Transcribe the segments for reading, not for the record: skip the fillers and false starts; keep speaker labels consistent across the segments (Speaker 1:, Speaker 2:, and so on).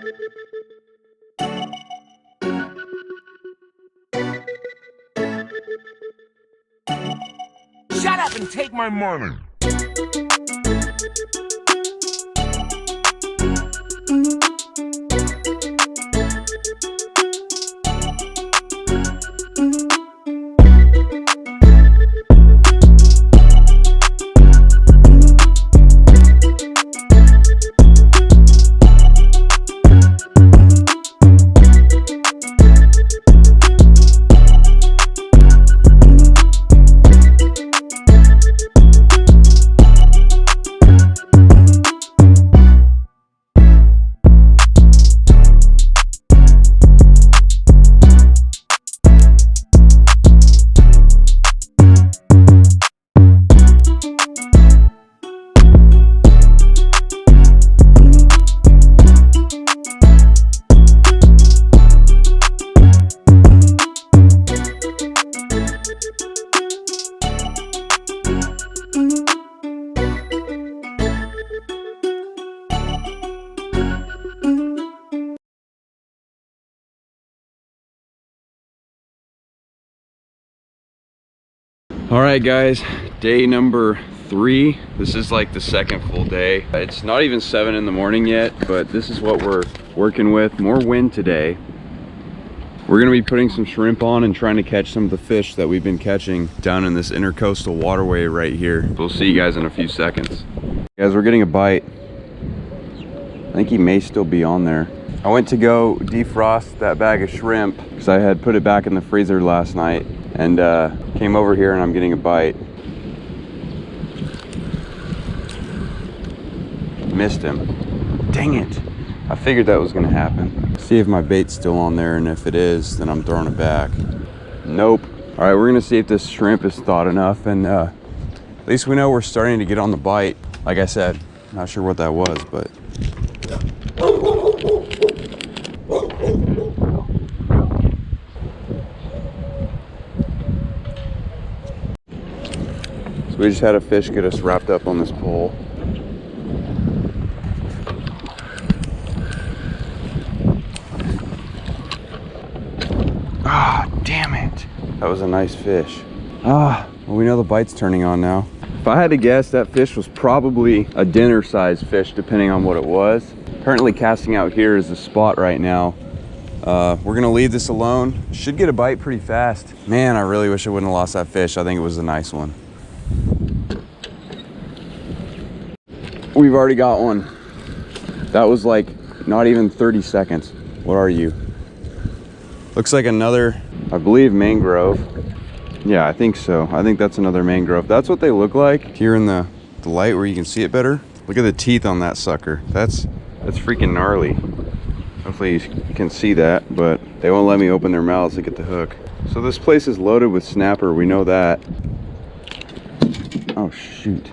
Speaker 1: Shut up and take my money.
Speaker 2: All right guys, day number 3. This is like the second full day. It's not even 7 in the morning yet, but this is what we're working with. More wind today. We're gonna be putting some shrimp on and trying to catch some of the fish that we've been catching down in this intercoastal waterway right here. We'll see you guys in a few seconds. Guys, we're getting a bite. I think he may still be on there. I went to go defrost that bag of shrimp because I had put it back in the freezer last night, and came over here and I'm getting a bite. Missed him. Dang it. I figured that was gonna happen. See if my bait's still on there, and if it is, then I'm throwing it back. Nope. All right, we're gonna see if this shrimp is thawed enough, and at least we know we're starting to get on the bite. Like I said, not sure what that was, but. So we just had a fish get us wrapped up on this pole. Ah, damn it. That was a nice fish. Ah, well, we know the bite's turning on now. If I had to guess, that fish was probably a dinner-sized fish, depending on what it was. Currently casting out here is the spot right now. We're gonna leave this alone. Should get a bite pretty fast. Man, I really wish I wouldn't have lost that fish. I think it was a nice one. We've already got one. That was like not even 30 seconds. What are you? Looks like another, I believe, mangrove. Yeah, I think so. I think that's another mangrove. That's what they look like here in the light where you can see it better. Look at the teeth on that sucker. That's freaking gnarly. Hopefully you can see that, but they won't let me open their mouths to get the hook. So this place is loaded with snapper. We know that. Oh, shoot.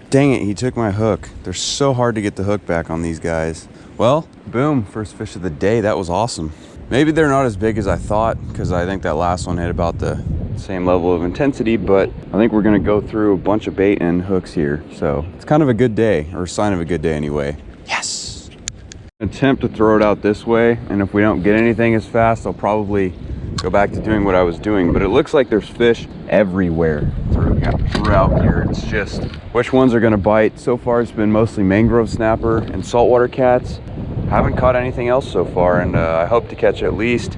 Speaker 2: Dang it, he took my hook. They're so hard to get the hook back on these guys. Well, boom, first fish of the day. That was awesome. Maybe they're not as big as I thought, because I think that last one hit about the same level of intensity, but I think we're gonna go through a bunch of bait and hooks here. So it's kind of a good day, or a sign of a good day anyway. Yes! Attempt to throw it out this way, and if we don't get anything as fast, I'll probably go back to doing what I was doing. But it looks like there's fish everywhere throughout here. It's just which ones are gonna bite. So far it's been mostly mangrove snapper and saltwater cats. Haven't caught anything else so far, and I hope to catch at least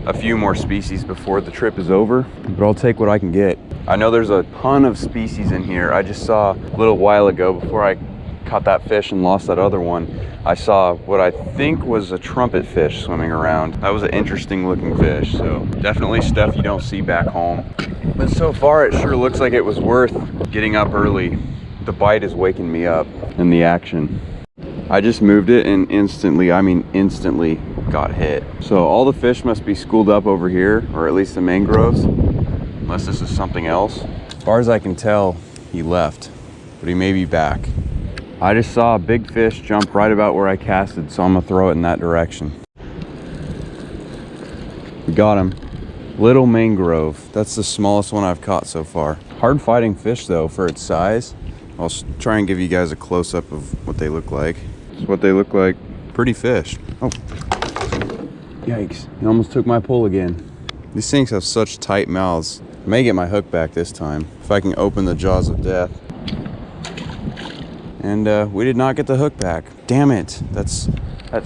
Speaker 2: a few more species before the trip is over, but I'll take what I can get. I know there's a ton of species in here. I just saw a little while ago, before I caught that fish and lost that other one, I saw what I think was a trumpet fish swimming around. That was an interesting looking fish, so definitely stuff you don't see back home. But so far it sure looks like it was worth getting up early. The bite is waking me up in the action. I just moved it and instantly, I mean instantly, got hit. So all the fish must be schooled up over here, or at least the mangroves, unless this is something else. As far as I can tell, he left, but he may be back. I just saw a big fish jump right about where I casted, so I'm gonna throw it in that direction. We got him. Little mangrove. That's the smallest one I've caught so far. Hard fighting fish though for its size. I'll try and give you guys a close-up of what they look like. It's what they look like. Pretty fish. Oh, yikes. He almost took my pull again. These things have such tight mouths. I may get my hook back this time, if I can open the jaws of death. And we did not get the hook back. Damn it, that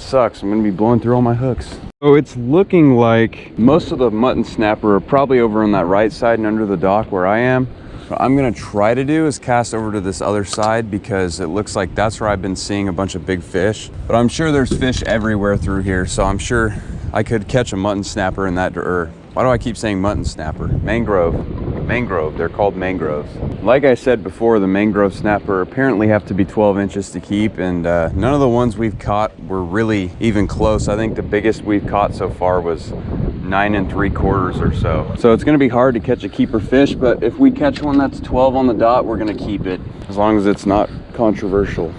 Speaker 2: sucks. I'm gonna be blowing through all my hooks. So it's looking like most of the mutton snapper are probably over on that right side and under the dock where I am. What I'm gonna try to do is cast over to this other side because it looks like that's where I've been seeing a bunch of big fish. But I'm sure there's fish everywhere through here, so I'm sure I could catch a mutton snapper in that, or why do I keep saying mutton snapper? Mangrove, they're called mangroves. Like I said before, the mangrove snapper apparently have to be 12 inches to keep, and none of the ones we've caught were really even close. I think the biggest we've caught so far was 9 3/4 or so. So it's gonna be hard to catch a keeper fish, but if we catch one that's 12 on the dot, we're gonna keep it, as long as it's not controversial.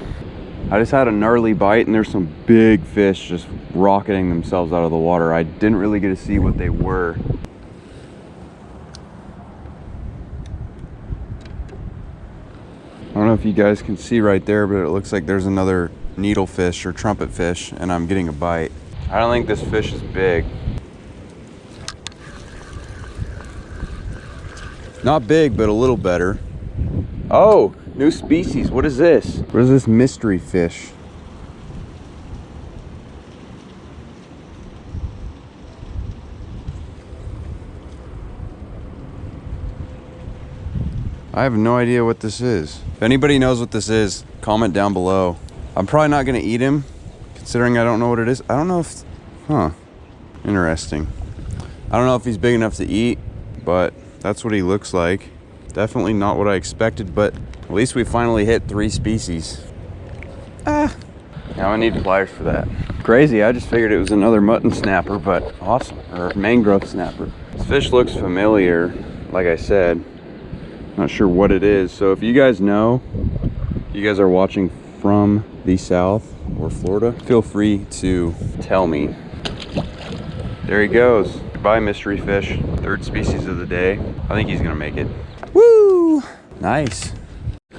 Speaker 2: I just had a gnarly bite and there's some big fish just rocketing themselves out of the water. I didn't really get to see what they were. I don't know if you guys can see right there, but it looks like there's another needlefish or trumpet fish, and I'm getting a bite. I don't think this fish is big. Not big, but a little better. Oh, new species. What is this? What is this mystery fish? I have no idea what this is. If anybody knows what this is, comment down below. I'm probably not gonna eat him, considering I don't know what it is. I don't know if, interesting. I don't know if he's big enough to eat, but that's what he looks like. Definitely not what I expected, but at least we finally hit 3 species. Now I need pliers for that. Crazy, I just figured it was another mutton snapper, but awesome, or mangrove snapper. This fish looks familiar, like I said. Not sure what it is, so if you guys know, you guys are watching from the South or Florida, feel free to tell me. There he goes. Goodbye, mystery fish. 3rd species of the day. I think he's gonna make it. Woo! Nice.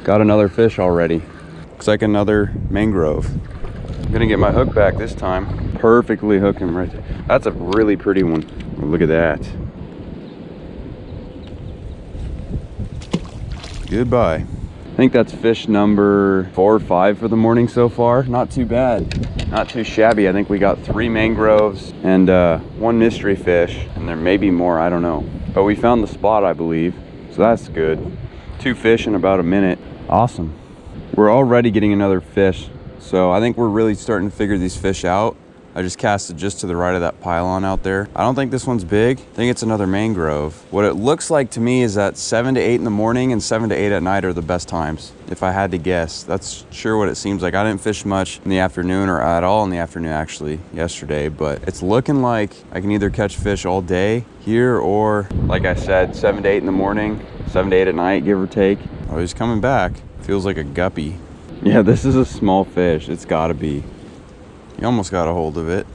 Speaker 2: Got another fish already. Looks like another mangrove. I'm gonna get my hook back this time. Perfectly hook him right there. That's a really pretty one. Look at that. Goodbye. I think that's fish number 4 or 5 for the morning so far. Not too bad, not too shabby. I think we got 3 mangroves and 1 mystery fish, and there may be more, I don't know. But we found the spot, I believe, so that's good. 2 fish in about a minute. Awesome. We're already getting another fish, so I think we're really starting to figure these fish out. I just cast it just to the right of that pylon out there. I don't think this one's big. I think it's another mangrove. What it looks like to me is that 7 to 8 in the morning and 7 to 8 at night are the best times, if I had to guess. That's sure what it seems like. I didn't fish much in the afternoon, or at all in the afternoon actually, yesterday, but it's looking like I can either catch fish all day here, or like I said, 7 to 8 in the morning, 7 to 8 at night, give or take. Oh, he's coming back. Feels like a guppy. Yeah, this is a small fish. It's gotta be. You almost got a hold of it.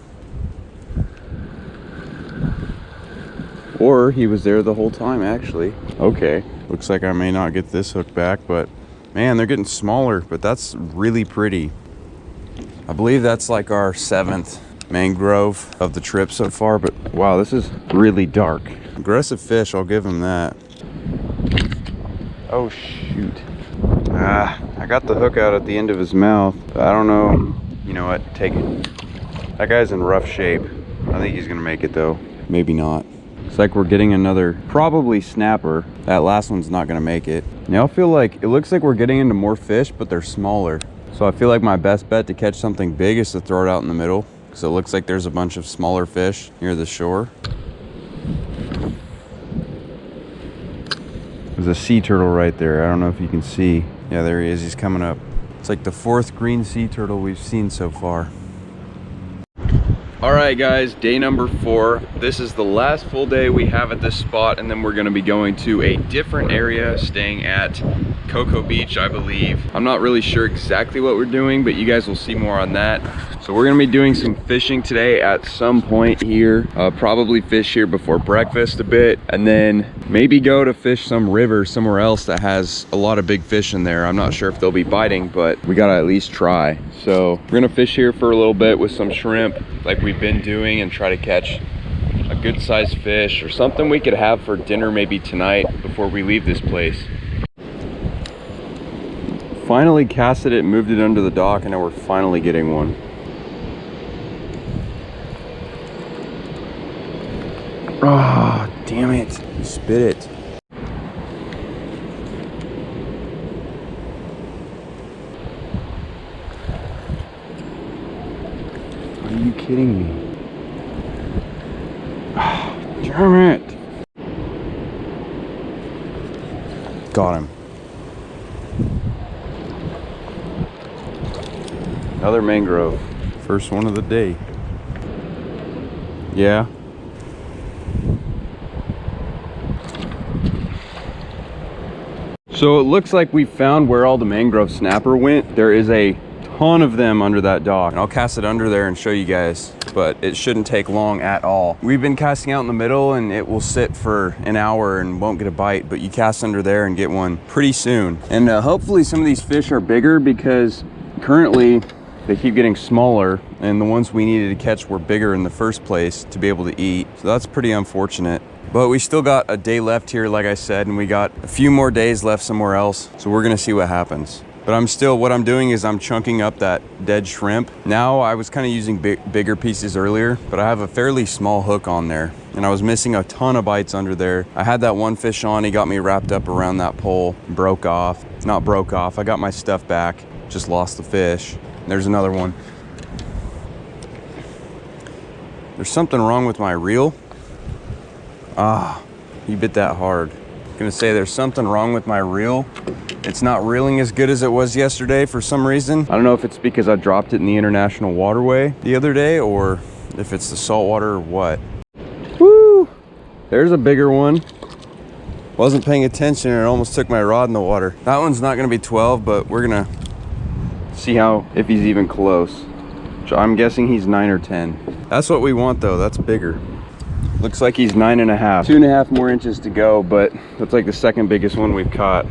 Speaker 2: Or he was there the whole time, actually. Okay, looks like I may not get this hook back, but man, they're getting smaller, but that's really pretty. I believe that's like our 7th mangrove of the trip so far, but wow, this is really dark. Aggressive fish, I'll give him that. Oh shoot. I got the hook out at the end of his mouth. I don't know. You know what, take it. That guy's in rough shape. I think he's gonna make it though. Maybe not. It's like we're getting another, probably snapper. That last one's not gonna make it. Now I feel like, it looks like we're getting into more fish, but they're smaller. So I feel like my best bet to catch something big is to throw it out in the middle, because it looks like there's a bunch of smaller fish near the shore. There's a sea turtle right there. I don't know if you can see. Yeah, there he is, he's coming up. It's like the 4th green sea turtle we've seen so far. All right guys, day number 4. This is the last full day we have at this spot, and then we're gonna be going to a different area, staying at Cocoa Beach, I believe. I'm not really sure exactly what we're doing, but you guys will see more on that. So we're gonna be doing some fishing today at some point here. Probably fish here before breakfast a bit, and then maybe go to fish some river somewhere else that has a lot of big fish in there. I'm not sure if they'll be biting, but we gotta at least try. So we're gonna fish here for a little bit with some shrimp like we've been doing, and try to catch a good sized fish or something we could have for dinner maybe tonight before we leave this place. Finally casted it, moved it under the dock, and now we're finally getting one. Ah, oh, damn it. You spit it. Are you kidding me? Oh, damn it. Got him. Another mangrove. First one of the day. Yeah. So it looks like we found where all the mangrove snapper went. There is a ton of them under that dock. And I'll cast it under there and show you guys, but it shouldn't take long at all. We've been casting out in the middle and it will sit for an hour and won't get a bite, but you cast under there and get one pretty soon. And hopefully some of these fish are bigger, because currently they keep getting smaller, and the ones we needed to catch were bigger in the first place to be able to eat. So that's pretty unfortunate. But we still got a day left here, like I said, and we got a few more days left somewhere else. So we're gonna see what happens. But what I'm doing is I'm chunking up that dead shrimp. Now I was kind of using bigger pieces earlier, but I have a fairly small hook on there, and I was missing a ton of bites under there. I had that one fish on, he got me wrapped up around that pole, broke off. Not broke off, I got my stuff back, just lost the fish. There's another one. There's something wrong with my reel. Ah, he bit that hard. I'm gonna say there's something wrong with my reel. It's not reeling as good as it was yesterday for some reason. I don't know if it's because I dropped it in the international waterway the other day, or if it's the salt water or what. Woo! There's a bigger one. Wasn't paying attention and it almost took my rod in the water. That one's not gonna be 12, but we're gonna see if he's even close. So I'm guessing he's 9 or 10. That's what we want though, that's bigger. Looks like he's 9.5. 2.5 more inches to go, but that's like the second biggest one we've caught.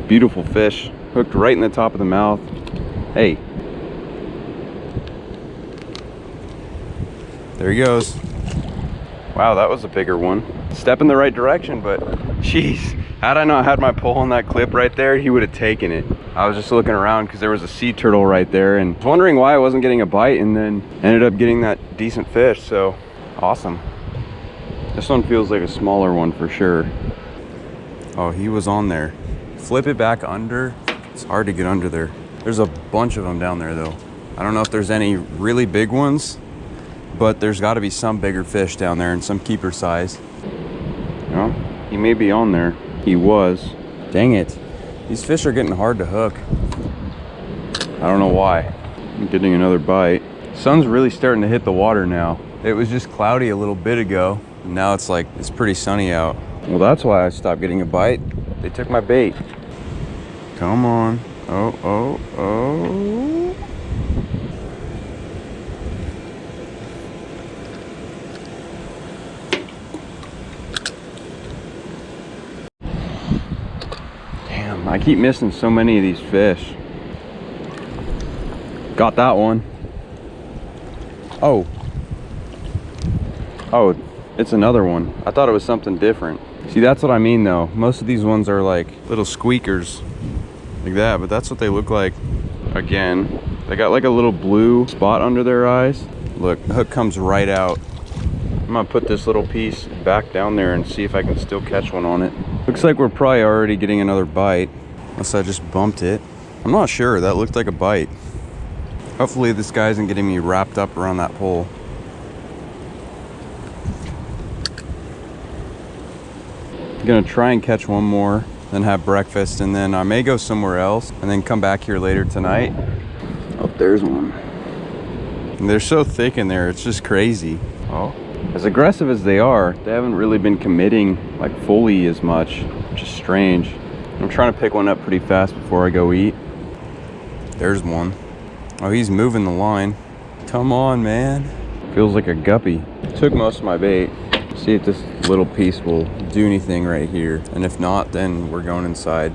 Speaker 2: Beautiful fish, hooked right in the top of the mouth. Hey. There he goes. Wow, that was a bigger one. Step in the right direction, but jeez. Had I not had my pole on that clip right there, he would have taken it. I was just looking around because there was a sea turtle right there and was wondering why I wasn't getting a bite, and then ended up getting that decent fish, so awesome. This one feels like a smaller one for sure. Oh, he was on there. Flip it back under. It's hard to get under there. There's a bunch of them down there though. I don't know if there's any really big ones, but there's got to be some bigger fish down there and some keeper size. Well, he may be on there. He was. Dang it. These fish are getting hard to hook. I don't know why. I'm getting another bite. Sun's really starting to hit the water now. It was just cloudy a little bit ago, and now it's pretty sunny out. Well, that's why I stopped getting a bite. They took my bait. Come on. Oh, oh, oh. Damn, I keep missing so many of these fish. Got that one. Oh. Oh, it's another one. I thought it was something different. See, that's what I mean though. Most of these ones are like little squeakers like that, but that's what they look like. Again, they got like a little blue spot under their eyes. Look, the hook comes right out. I'm gonna put this little piece back down there and see if I can still catch one on it. Looks like we're probably already getting another bite, unless I just bumped it. I'm not sure, that looked like a bite. Hopefully this guy isn't getting me wrapped up around that pole. I'm gonna try and catch one more, then have breakfast, and then I may go somewhere else and then come back here later tonight. Oh, there's one. And they're so thick in there, it's just crazy. Oh, as aggressive as they are, they haven't really been committing like fully as much, which is strange. I'm trying to pick one up pretty fast before I go eat. There's one. Oh, he's moving the line. Come on, man. Feels like a guppy. Took most of my bait. See if this little piece will do anything right here. And if not, then we're going inside.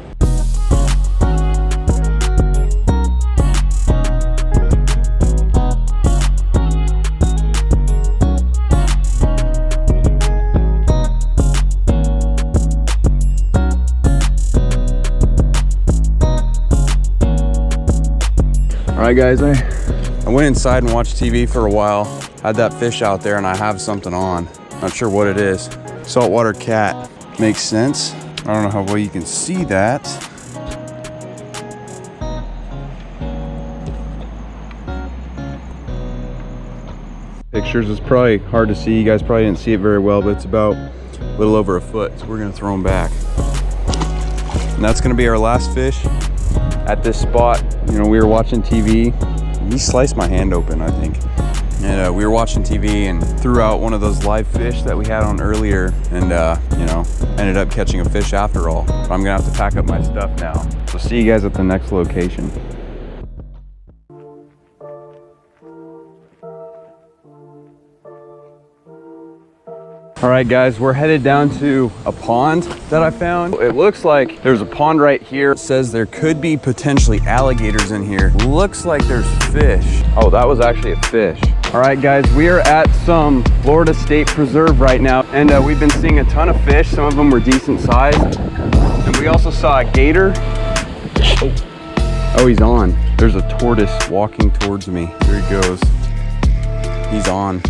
Speaker 2: All right, guys, I went inside and watched TV for a while. Had that fish out there and I have something on. Not sure what it is. Saltwater cat. Makes sense. I don't know how well you can see that. Pictures is probably hard to see. You guys probably didn't see it very well, but it's about a little over a foot. So we're gonna throw them back. And that's gonna be our last fish at this spot. You know, we were watching TV. He sliced my hand open, I think. And we were watching TV and threw out one of those live fish that we had on earlier, and you know, ended up catching a fish after all. But I'm gonna have to pack up my stuff now. So see you guys at the next location. All right, guys, we're headed down to a pond that I found. It looks like there's a pond right here. It says there could be potentially alligators in here. Looks like there's fish. Oh, that was actually a fish. All right, guys, we are at some Florida State Preserve right now, and we've been seeing a ton of fish. Some of them were decent size. And we also saw a gator. Oh, he's on. There's a tortoise walking towards me. There he goes. He's on.